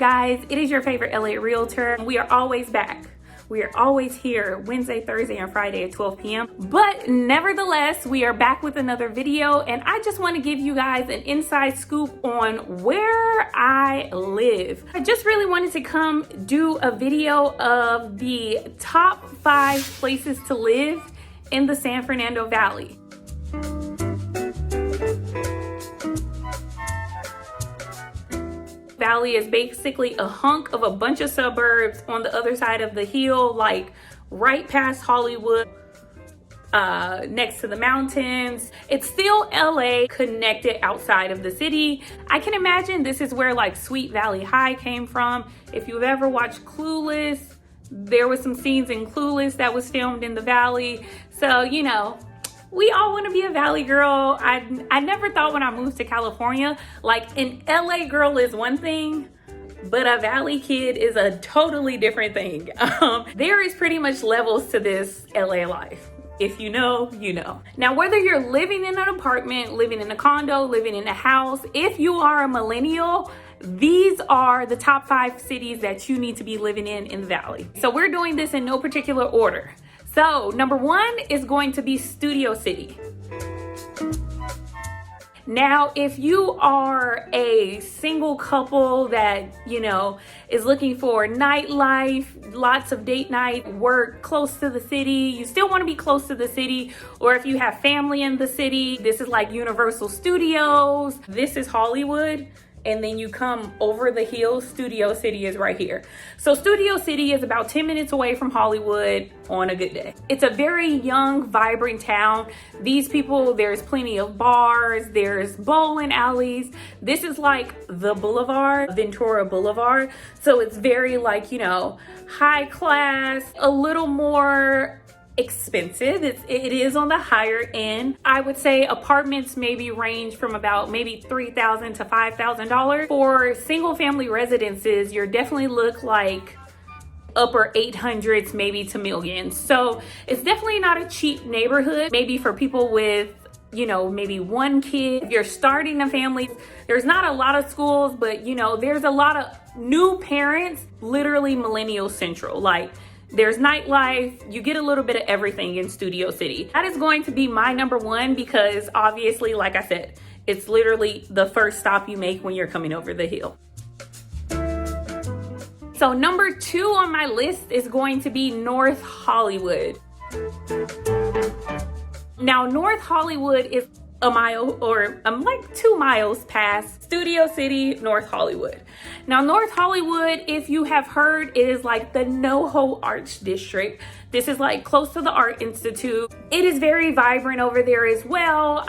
guys, it is your favorite LA realtor. We are always back. We are always here Wednesday, Thursday, and Friday at 12 p.m. But nevertheless, we are back with another video, and I just want to give you guys an inside scoop on where I live. I just really wanted to come do a video of the top 5 places to live in the San Fernando Valley. Valley is basically a hunk of a bunch of suburbs on the other side of the hill, like right past Hollywood, next to the mountains. It's still LA connected outside of the city. I can imagine this is where like Sweet Valley High came from. If you've ever watched Clueless, there was some scenes in Clueless that was filmed in the Valley. So, you know, we all want to be a Valley girl. I never thought when I moved to California, like an LA girl is one thing, but a Valley kid is a totally different thing. There is pretty much levels to this LA life. If you know, you know. Now, whether you're living in an apartment, living in a condo, living in a house, if you are a millennial, these are the top 5 cities that you need to be living in the Valley. So we're doing this in no particular order. So number 1 is going to be Studio City. Now, if you are a single couple that, you know, is looking for nightlife, lots of date night, work close to the city, you still want to be close to the city, or if you have family in the city, this is like Universal Studios, this is Hollywood. And then you come over the hill, Studio City is right here. So Studio City is about 10 minutes away from Hollywood on a good day. It's a very young, vibrant town. These people, there's plenty of bars, there's bowling alleys. This is like the boulevard, Ventura Boulevard. So it's very like, you know, high class, a little more expensive. It is on the higher end. I would say apartments maybe range from about maybe $3,000 to $5,000. For single family residences, you're definitely look like upper 800s, maybe to millions. So it's definitely not a cheap neighborhood. Maybe for people with, you know, maybe one kid, if you're starting a family, there's not a lot of schools, but you know, there's a lot of new parents, literally millennial central. Like, there's nightlife, you get a little bit of everything in Studio City. That is going to be my number 1 because obviously, like I said, it's literally the first stop you make when you're coming over the hill. So number 2 on my list is going to be North Hollywood. Now, North Hollywood is a mile or like 2 miles past Studio City, North Hollywood. Now, North Hollywood, if you have heard, it is like the NoHo Arts District. This is like close to the Art Institute. It is very vibrant over there as well,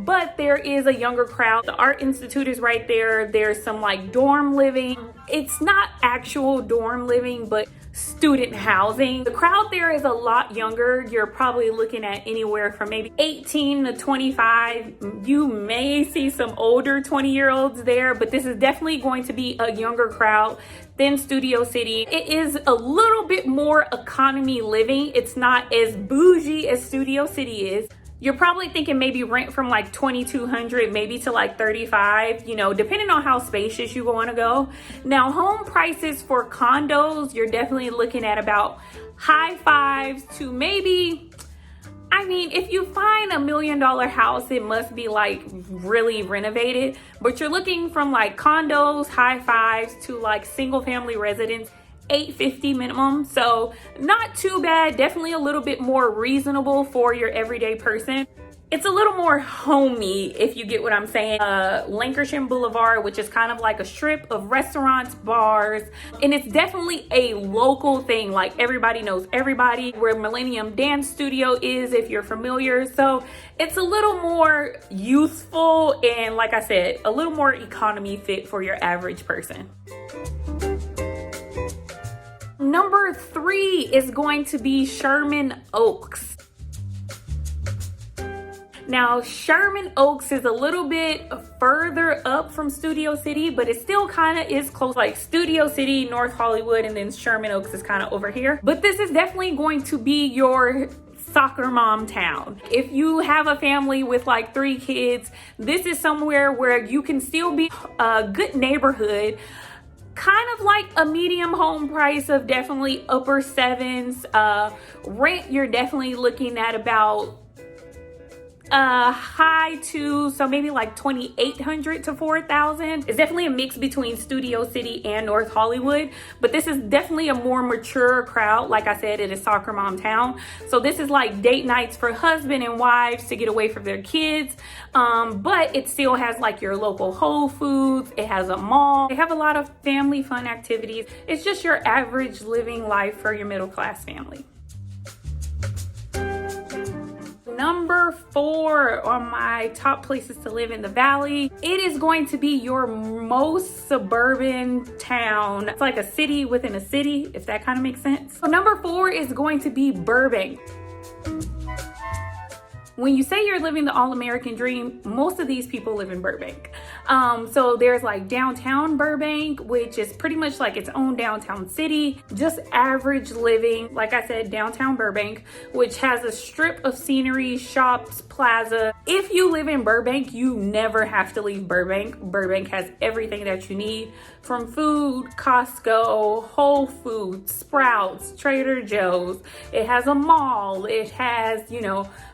but there is a younger crowd. The Art Institute is right there. There's some like dorm living. It's not actual dorm living, but student housing. The crowd there is a lot younger. You're probably looking at anywhere from maybe 18 to 25. You may see some older 20-year-olds there, but this is definitely going to be a younger crowd than Studio City. It is a little bit more economy living. It's not as bougie as Studio City is. You're probably thinking maybe rent from like $2,200 maybe to like $35, you know, depending on how spacious you want to go. Now, home prices for condos, you're definitely looking at about high 5s to maybe, I mean, if you find $1 million house, it must be like really renovated, but you're looking from like condos, high 5s to like single family residence, $850 minimum. So not too bad, definitely a little bit more reasonable for your everyday person. It's a little more homey, if you get what I'm saying. Lancashire Boulevard, which is kind of like a strip of restaurants, bars, and it's definitely a local thing. Like, everybody knows everybody. Where Millennium Dance Studio is, if you're familiar. So it's a little more youthful and, like I said, a little more economy fit for your average person. Number 3 is going to be Sherman Oaks. Now, Sherman Oaks is a little bit further up from Studio City, but it still kind of is close, like Studio City, North Hollywood, and then Sherman Oaks is kind of over here. But this is definitely going to be your soccer mom town. If you have a family with like 3 kids, this is somewhere where you can still be a good neighborhood, kind of like a medium home price of definitely upper sevens. Rent, you're definitely looking at about high two, so maybe like 2,800 to 4,000. It's definitely a mix between Studio City and North Hollywood, but this is definitely a more mature crowd. Like I said, it is soccer mom town, so this is like date nights for husband and wives to get away from their kids, but it still has like your local Whole Foods. It has a mall. They have a lot of family fun activities. It's just your average living life for your middle class family. Number 4 on my top places to live in the Valley, it is going to be your most suburban town. It's like a city within a city, if that kind of makes sense. So number 4 is going to be Burbank. When you say you're living the all-American dream, most of these people live in Burbank. So there's like downtown Burbank, which is pretty much like its own downtown city, just average living. Like I said, downtown Burbank, which has a strip of scenery, shops, plaza. If you live in Burbank, you never have to leave Burbank. Burbank has everything that you need, from food, Costco, Whole Foods, Sprouts, Trader Joe's. It has a mall. It has,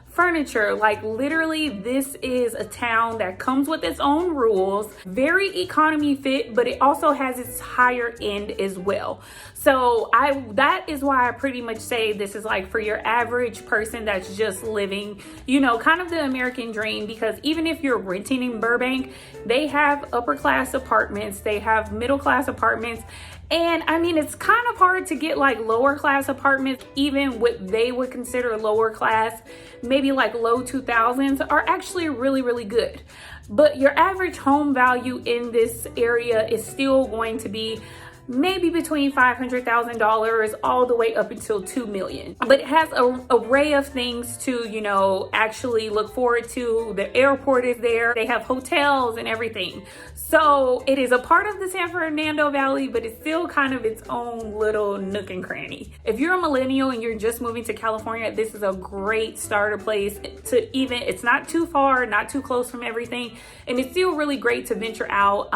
furniture. Like literally, this is a town that comes with its own rules, very economy fit, but it also has its higher end as well. So that is why I pretty much say this is like for your average person that's just living, kind of the American dream, because even if you're renting in Burbank, they have upper class apartments, they have middle class apartments. And I mean, it's kind of hard to get like lower class apartments. Even what they would consider lower class, maybe like low 2000s, are actually really, really good. But your average home value in this area is still going to be maybe between $500,000 all the way up until $2 million. But it has an array of things to, actually look forward to. The airport is there. They have hotels and everything. So it is a part of the San Fernando Valley, but it's still kind of its own little nook and cranny. If you're a millennial and you're just moving to California, this is a great starter place it's not too far, not too close from everything. And it's still really great to venture out.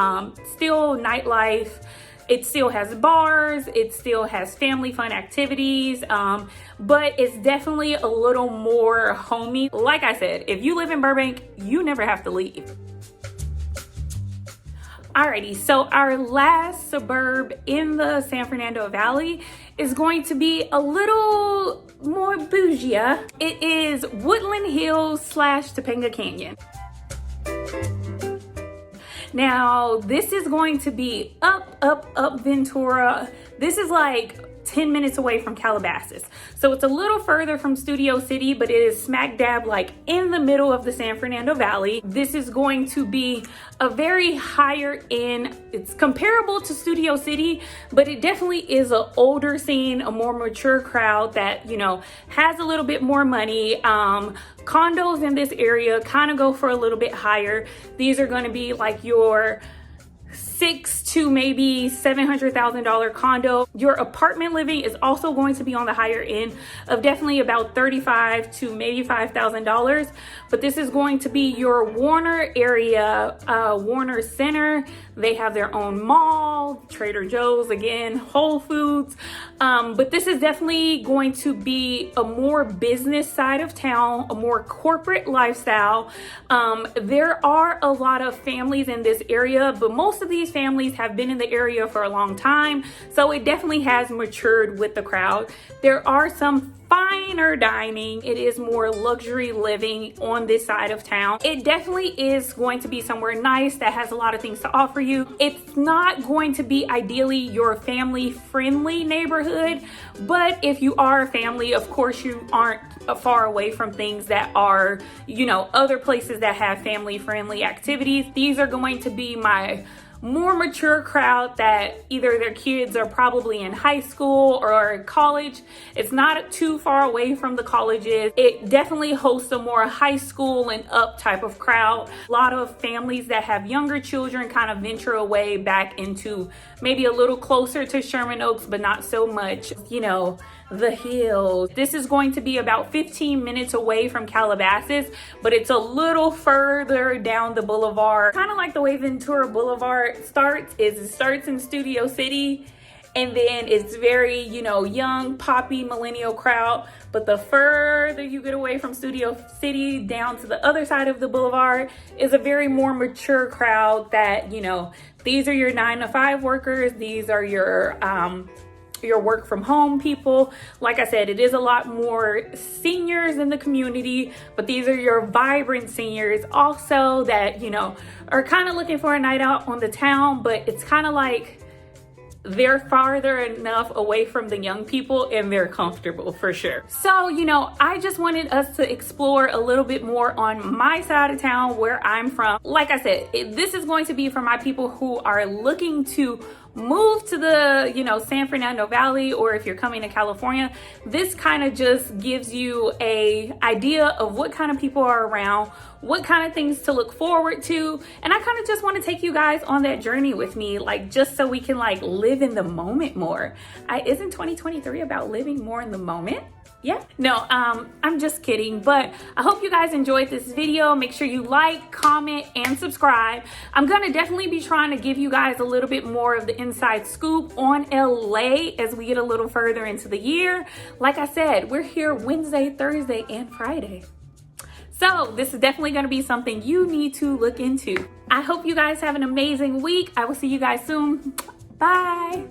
Still nightlife. It still has bars, it still has family fun activities, but it's definitely a little more homey. Like I said, if you live in Burbank, you never have to leave. Alrighty, so our last suburb in the San Fernando Valley is going to be a little more bougie. It is Woodland Hills / Topanga Canyon. Now, this is going to be up Ventura. This is like 10 minutes away from Calabasas. So it's a little further from Studio City, but it is smack dab like in the middle of the San Fernando Valley. This is going to be a very higher end. It's comparable to Studio City, but it definitely is an older scene, a more mature crowd that, has a little bit more money. Condos in this area kind of go for a little bit higher. These are going to be like your $600,000 to maybe $700,000 condo. Your apartment living is also going to be on the higher end of definitely about $35,000 to maybe $5,000. But this is going to be your Warner area, Warner Center. They have their own mall, Trader Joe's again, Whole Foods. But this is definitely going to be a more business side of town, a more corporate lifestyle. There are a lot of families in this area, but most of these families have been in the area for a long time. So it definitely has matured with the crowd. There are some finer dining. It is more luxury living on this side of town. It definitely is going to be somewhere nice that has a lot of things to offer you. It's not going to be ideally your family friendly neighborhood, but if you are a family, of course you aren't far away from things that are, other places that have family friendly activities. These are going to be my more mature crowd that either their kids are probably in high school or college. It's not too far away from the colleges. It definitely hosts a more high school and up type of crowd. A lot of families that have younger children kind of venture away back into maybe a little closer to Sherman Oaks, but not so much, the hills. This is going to be about 15 minutes away from Calabasas, but it's a little further down the boulevard. Kind of like the way Ventura Boulevard starts, is it starts in Studio City, and then it's very, you know, young, poppy, millennial crowd. But the further you get away from Studio City down to the other side of the boulevard is a very more mature crowd that, you know, these are your 9-to-5 workers. These are your work from home people. Like I said, it is a lot more seniors in the community, but these are your vibrant seniors also that, you know, are kind of looking for a night out on the town, but it's kind of like they're farther enough away from the young people and they're comfortable for sure. So, you know, I just wanted us to explore a little bit more on my side of town where I'm from. Like I said, this is going to be for my people who are looking to move to the, you know, San Fernando Valley, or if you're coming to California. This kind of just gives you a idea of what kind of people are around, what kind of things to look forward to. And I kind of just want to take you guys on that journey with me, like just so we can like live in the moment more. Isn't 2023 about living more in the moment? Yeah, no, I'm just kidding, but I hope you guys enjoyed this video. Make sure you like, comment, and subscribe. I'm gonna definitely be trying to give you guys a little bit more of the inside scoop on LA as we get a little further into the year. Like I said, we're here Wednesday, Thursday, and Friday. So this is definitely gonna be something you need to look into. I hope you guys have an amazing week. I will see you guys soon. Bye.